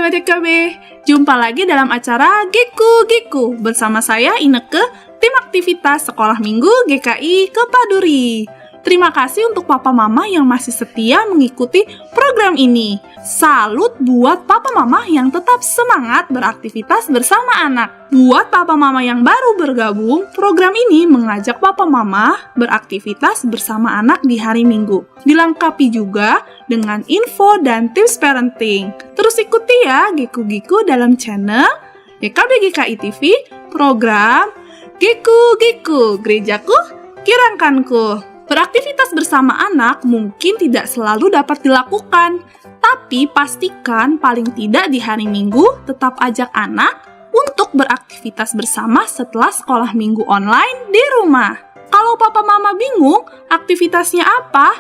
adik-adik KB, jumpa lagi dalam acara Giku bersama saya Ineke, tim aktivitas Sekolah Minggu GKI Kepaduri. Terima kasih untuk papa mama yang masih setia mengikuti program ini. Salut buat papa mama yang tetap semangat beraktivitas bersama anak. Buat papa mama yang baru bergabung, program ini mengajak papa mama beraktivitas bersama anak di hari Minggu. Dilengkapi juga dengan info dan tips parenting. Terus ikuti ya Giku dalam channel YKB GKI TV, program Giku, Gerejaku, Kirangkanku. Beraktivitas bersama anak mungkin tidak selalu dapat dilakukan, tapi pastikan paling tidak di hari Minggu tetap ajak anak untuk beraktivitas bersama setelah sekolah minggu online di rumah. Kalau papa mama bingung aktivitasnya apa,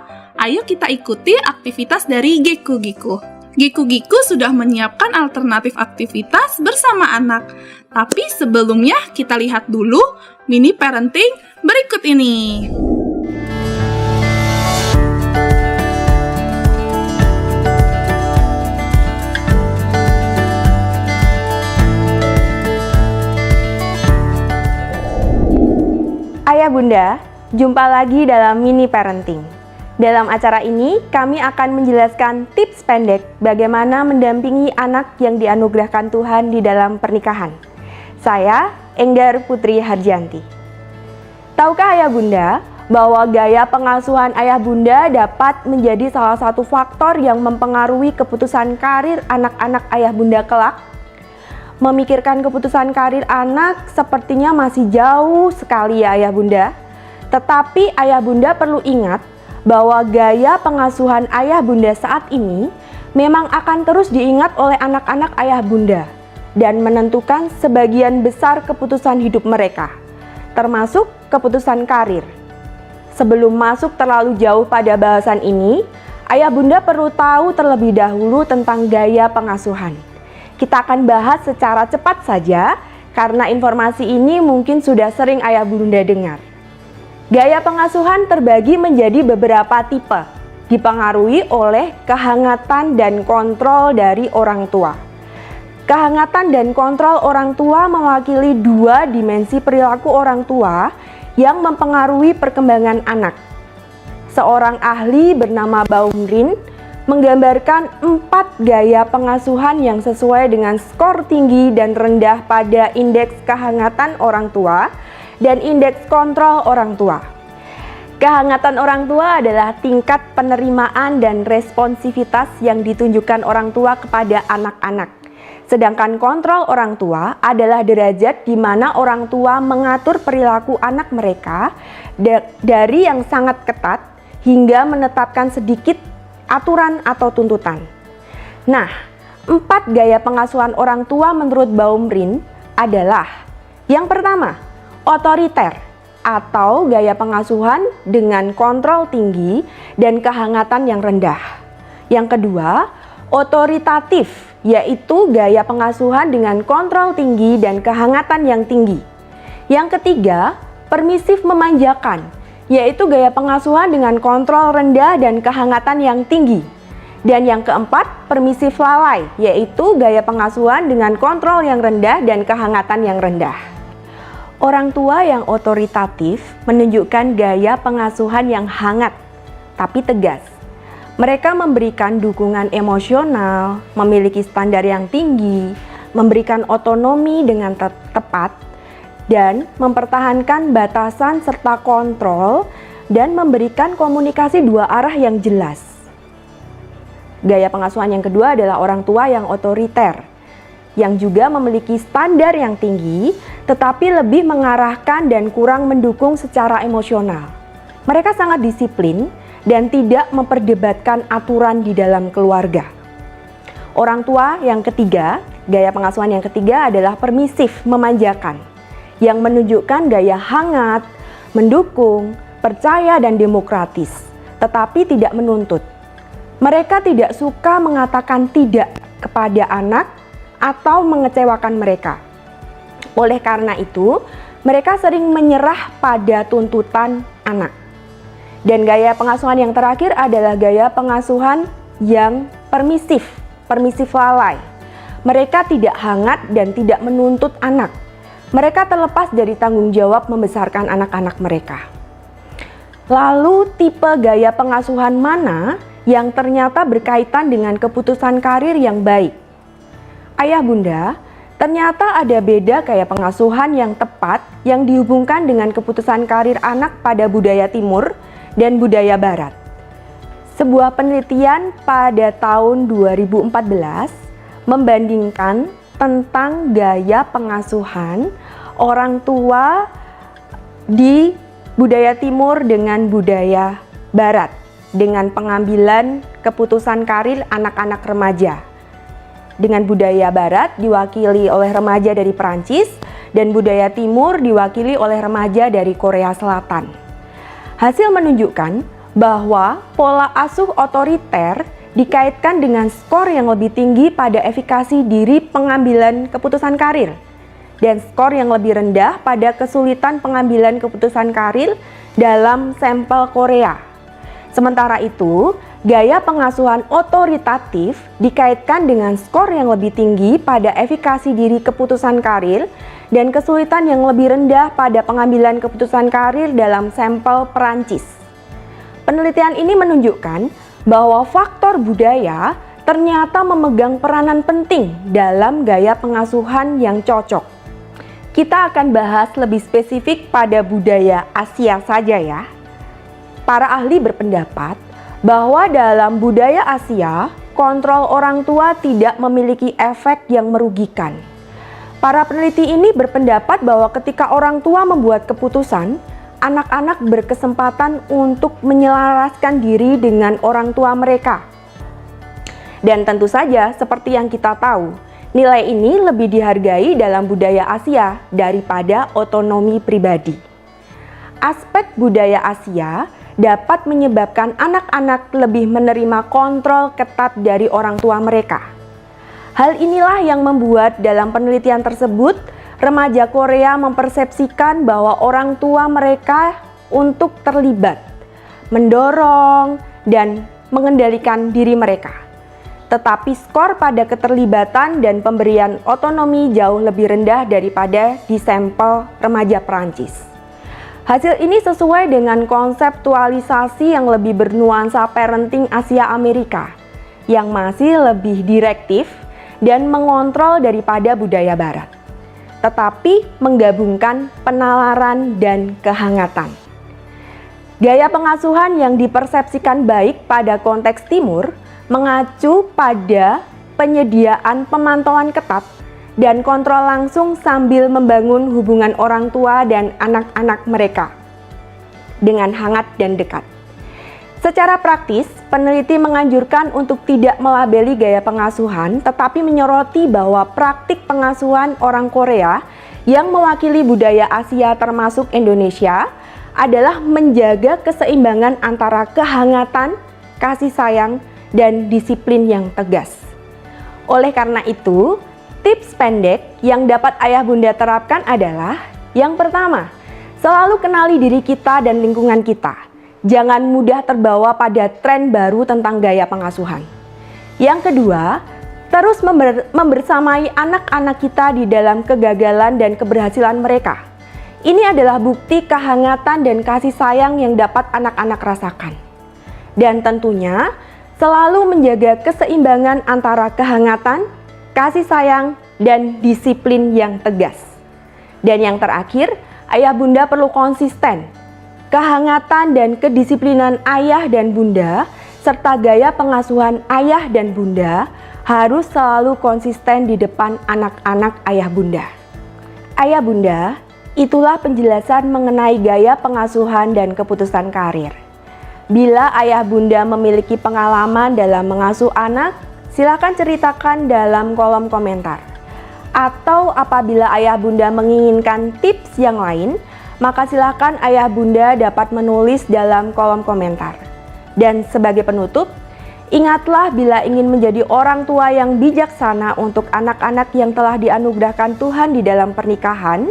ayo kita ikuti aktivitas dari Giku. Giku sudah menyiapkan alternatif aktivitas bersama anak. Tapi sebelumnya kita lihat dulu mini parenting berikut ini. Ayah Bunda, jumpa lagi dalam mini parenting. Dalam acara ini, kami akan menjelaskan tips pendek bagaimana mendampingi anak yang dianugerahkan Tuhan di dalam pernikahan. Saya, Enggar Putri Harjanti. Tahukah Ayah Bunda bahwa gaya pengasuhan Ayah Bunda dapat menjadi salah satu faktor yang mempengaruhi keputusan karir anak-anak Ayah Bunda kelak? Memikirkan keputusan karir anak sepertinya masih jauh sekali ya Ayah Bunda. Tetapi Ayah Bunda perlu ingat bahwa gaya pengasuhan Ayah Bunda saat ini memang akan terus diingat oleh anak-anak Ayah Bunda dan menentukan sebagian besar keputusan hidup mereka, termasuk keputusan karir. Sebelum masuk terlalu jauh pada bahasan ini, Ayah Bunda perlu tahu terlebih dahulu tentang gaya pengasuhan. Kita akan bahas secara cepat saja, karena informasi ini mungkin sudah sering Ayah Bunda dengar. Gaya pengasuhan terbagi menjadi beberapa tipe, dipengaruhi oleh kehangatan dan kontrol dari orang tua. Kehangatan dan kontrol orang tua mewakili dua dimensi perilaku orang tua yang mempengaruhi perkembangan anak. Seorang ahli bernama Baumrind menggambarkan 4 gaya pengasuhan yang sesuai dengan skor tinggi dan rendah pada indeks kehangatan orang tua dan indeks kontrol orang tua. Kehangatan orang tua adalah tingkat penerimaan dan responsivitas yang ditunjukkan orang tua kepada anak-anak. Sedangkan kontrol orang tua adalah derajat di mana orang tua mengatur perilaku anak mereka dari yang sangat ketat hingga menetapkan sedikit aturan atau tuntutan. Nah, 4 gaya pengasuhan orang tua menurut Baumrind adalah: yang pertama, otoriter atau gaya pengasuhan dengan kontrol tinggi dan kehangatan yang rendah. Yang kedua, otoritatif, yaitu gaya pengasuhan dengan kontrol tinggi dan kehangatan yang tinggi. Yang ketiga, permisif memanjakan, yaitu gaya pengasuhan dengan kontrol rendah dan kehangatan yang tinggi. Dan yang keempat, permisif lalai, yaitu gaya pengasuhan dengan kontrol yang rendah dan kehangatan yang rendah. Orang tua yang otoritatif menunjukkan gaya pengasuhan yang hangat, tapi tegas. Mereka memberikan dukungan emosional, memiliki standar yang tinggi, memberikan otonomi dengan tepat, dan mempertahankan batasan serta kontrol dan memberikan komunikasi dua arah yang jelas. Gaya pengasuhan yang kedua adalah orang tua yang otoriter, yang juga memiliki standar yang tinggi tetapi lebih mengarahkan dan kurang mendukung secara emosional. Mereka sangat disiplin dan tidak memperdebatkan aturan di dalam keluarga. Orang tua yang ketiga, gaya pengasuhan yang ketiga adalah permisif memanjakan, yang menunjukkan gaya hangat, mendukung, percaya dan demokratis, tetapi tidak menuntut. Mereka tidak suka mengatakan tidak kepada anak atau mengecewakan mereka. Oleh karena itu, mereka sering menyerah pada tuntutan anak. Dan gaya pengasuhan yang terakhir adalah gaya pengasuhan yang permisif lalai. Mereka tidak hangat dan tidak menuntut anak. Mereka terlepas dari tanggung jawab membesarkan anak-anak mereka. Lalu tipe gaya pengasuhan mana yang ternyata berkaitan dengan keputusan karir yang baik? Ayah bunda, ternyata ada beda gaya pengasuhan yang tepat yang dihubungkan dengan keputusan karir anak pada budaya timur dan budaya barat. Sebuah penelitian pada tahun 2014 membandingkan tentang gaya pengasuhan orang tua di budaya timur dengan budaya barat dengan pengambilan keputusan karir anak-anak remaja. Dengan budaya barat diwakili oleh remaja dari Perancis dan budaya timur diwakili oleh remaja dari Korea Selatan. Hasil menunjukkan bahwa pola asuh otoriter dikaitkan dengan skor yang lebih tinggi pada efikasi diri pengambilan keputusan karir dan skor yang lebih rendah pada kesulitan pengambilan keputusan karir dalam sampel Korea. Sementara itu, gaya pengasuhan otoritatif dikaitkan dengan skor yang lebih tinggi pada efikasi diri keputusan karir dan kesulitan yang lebih rendah pada pengambilan keputusan karir dalam sampel Perancis. Penelitian ini menunjukkan bahwa faktor budaya ternyata memegang peranan penting dalam gaya pengasuhan yang cocok. Kita akan bahas lebih spesifik pada budaya Asia saja ya. Para ahli berpendapat bahwa dalam budaya Asia, kontrol orang tua tidak memiliki efek yang merugikan. Para peneliti ini berpendapat bahwa ketika orang tua membuat keputusan, anak-anak berkesempatan untuk menyelaraskan diri dengan orang tua mereka. Dan tentu saja, seperti yang kita tahu, nilai ini lebih dihargai dalam budaya Asia daripada otonomi pribadi. Aspek budaya Asia dapat menyebabkan anak-anak lebih menerima kontrol ketat dari orang tua mereka. Hal inilah yang membuat dalam penelitian tersebut, remaja Korea mempersepsikan bahwa orang tua mereka untuk terlibat, mendorong, dan mengendalikan diri mereka. Tetapi skor pada keterlibatan dan pemberian otonomi jauh lebih rendah daripada di sampel remaja Perancis. Hasil ini sesuai dengan konseptualisasi yang lebih bernuansa parenting Asia Amerika, yang masih lebih direktif dan mengontrol daripada budaya Barat, tetapi menggabungkan penalaran dan kehangatan. Gaya pengasuhan yang dipersepsikan baik pada konteks timur mengacu pada penyediaan pemantauan ketat dan kontrol langsung sambil membangun hubungan orang tua dan anak-anak mereka dengan hangat dan dekat. Secara praktis, peneliti menganjurkan untuk tidak melabeli gaya pengasuhan, tetapi menyoroti bahwa praktik pengasuhan orang Korea yang mewakili budaya Asia termasuk Indonesia adalah menjaga keseimbangan antara kehangatan, kasih sayang, dan disiplin yang tegas. Oleh karena itu, tips pendek yang dapat ayah bunda terapkan adalah: yang pertama, selalu kenali diri kita dan lingkungan kita. Jangan mudah terbawa pada tren baru tentang gaya pengasuhan. Yang kedua, terus membersamai anak-anak kita di dalam kegagalan dan keberhasilan mereka. Ini adalah bukti kehangatan dan kasih sayang yang dapat anak-anak rasakan. Dan tentunya, selalu menjaga keseimbangan antara kehangatan, kasih sayang, dan disiplin yang tegas. Dan yang terakhir, ayah bunda perlu konsisten. Kehangatan dan kedisiplinan ayah dan bunda, serta gaya pengasuhan ayah dan bunda harus selalu konsisten di depan anak-anak ayah bunda. Ayah bunda, itulah penjelasan mengenai gaya pengasuhan dan keputusan karir. Bila ayah bunda memiliki pengalaman dalam mengasuh anak, silakan ceritakan dalam kolom komentar. Atau apabila ayah bunda menginginkan tips yang lain, maka silakan ayah bunda dapat menulis dalam kolom komentar. Dan sebagai penutup, ingatlah bila ingin menjadi orang tua yang bijaksana untuk anak-anak yang telah dianugerahkan Tuhan di dalam pernikahan,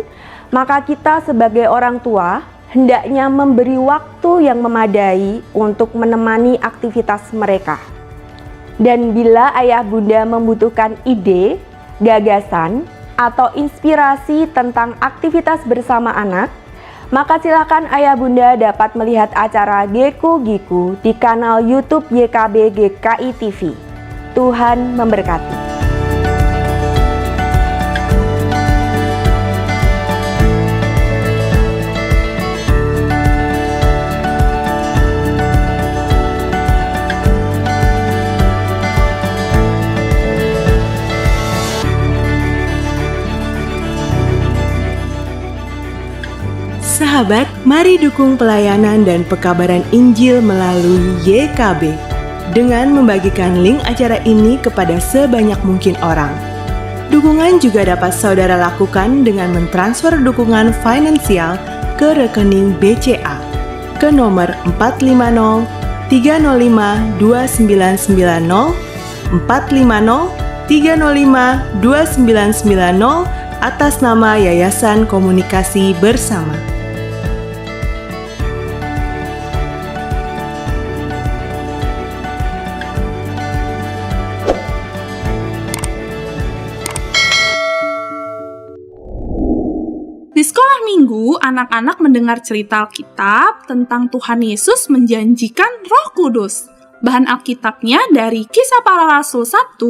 maka kita sebagai orang tua hendaknya memberi waktu yang memadai untuk menemani aktivitas mereka. Dan bila ayah bunda membutuhkan ide, gagasan, atau inspirasi tentang aktivitas bersama anak, maka silakan ayah bunda dapat melihat acara Geku Giku di kanal YouTube YKB GKI TV. Tuhan memberkati. Sahabat, mari dukung pelayanan dan pekabaran Injil melalui YKB dengan membagikan link acara ini kepada sebanyak mungkin orang. Dukungan juga dapat saudara lakukan dengan mentransfer dukungan finansial ke rekening BCA ke nomor 450 305 2990 450 305 2990 atas nama Yayasan Komunikasi Bersama. Di sekolah minggu, anak-anak mendengar cerita Alkitab tentang Tuhan Yesus menjanjikan Roh Kudus. Bahan Alkitabnya dari Kisah Para Rasul 1,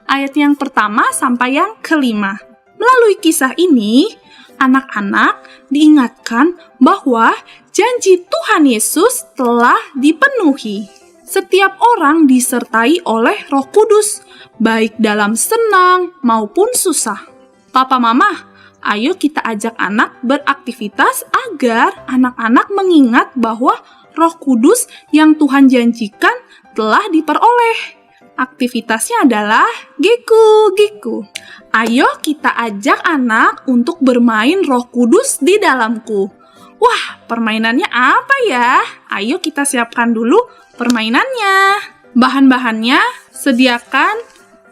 ayat yang pertama sampai yang kelima. Melalui kisah ini, anak-anak diingatkan bahwa janji Tuhan Yesus telah dipenuhi. Setiap orang disertai oleh Roh Kudus, baik dalam senang maupun susah. Papa Mama, ayo kita ajak anak beraktivitas agar anak-anak mengingat bahwa Roh Kudus yang Tuhan janjikan telah diperoleh. Aktivitasnya adalah Geku Giku. Ayo kita ajak anak untuk bermain Roh Kudus di dalamku. Wah, permainannya apa ya? Ayo kita siapkan dulu permainannya. Bahan-bahannya, sediakan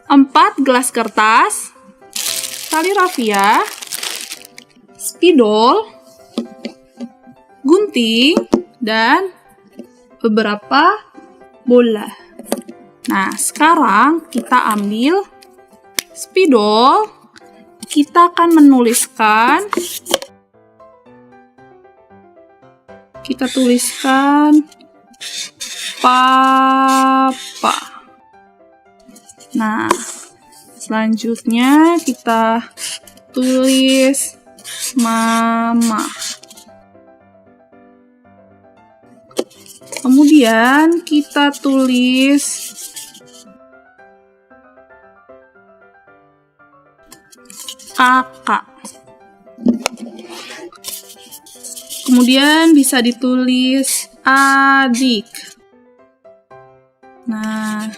4 gelas kertas, tali rafia, spidol, gunting, dan beberapa bola. Nah, sekarang kita ambil spidol. Kita akan menuliskan. Kita tuliskan Papa. Nah, selanjutnya kita tulis Mama. Kemudian kita tulis Kakak. Kemudian bisa ditulis adik. Nah,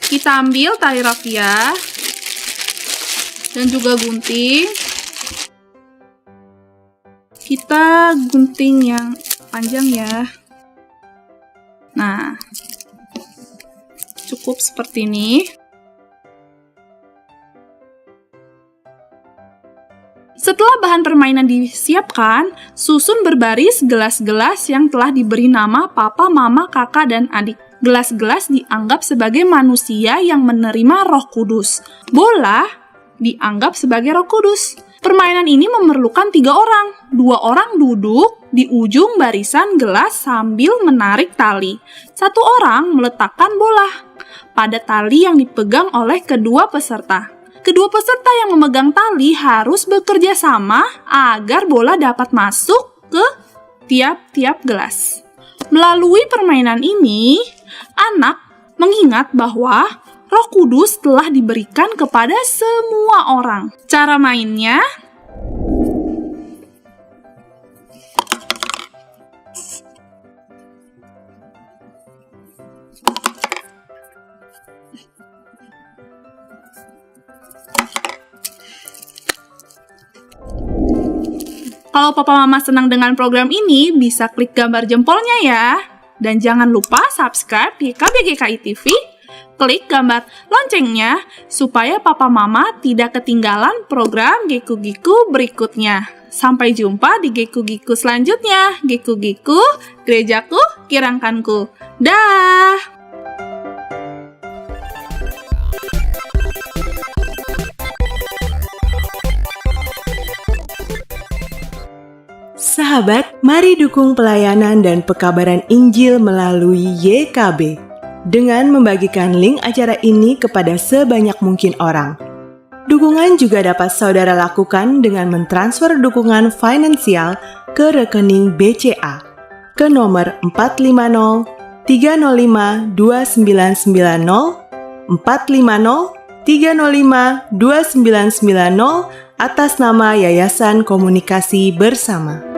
kita ambil tali rafia dan juga gunting. Kita gunting yang panjang ya. Nah, cukup seperti ini. Setelah bahan permainan disiapkan, susun berbaris gelas-gelas yang telah diberi nama Papa, Mama, Kakak, dan Adik. Gelas-gelas dianggap sebagai manusia yang menerima Roh Kudus. Bola dianggap sebagai Roh Kudus. Permainan ini memerlukan 3 orang. 2 orang duduk di ujung barisan gelas sambil menarik tali. 1 orang meletakkan bola pada tali yang dipegang oleh kedua peserta. Kedua peserta yang memegang tali harus bekerja sama agar bola dapat masuk ke tiap-tiap gelas. Melalui permainan ini, anak mengingat bahwa Roh Kudus telah diberikan kepada semua orang. Cara mainnya, kalau Papa Mama senang dengan program ini, bisa klik gambar jempolnya ya. Dan jangan lupa subscribe YKB GKI TV, klik gambar loncengnya, supaya Papa Mama tidak ketinggalan program Geku Giku berikutnya. Sampai jumpa di Geku Giku selanjutnya. Geku Giku, gerejaku, kirangkanku. Dah! Sahabat, mari dukung pelayanan dan pekabaran Injil melalui YKB dengan membagikan link acara ini kepada sebanyak mungkin orang. Dukungan juga dapat saudara lakukan dengan mentransfer dukungan finansial ke rekening BCA ke nomor 450 305 2990 450 305 2990 atas nama Yayasan Komunikasi Bersama.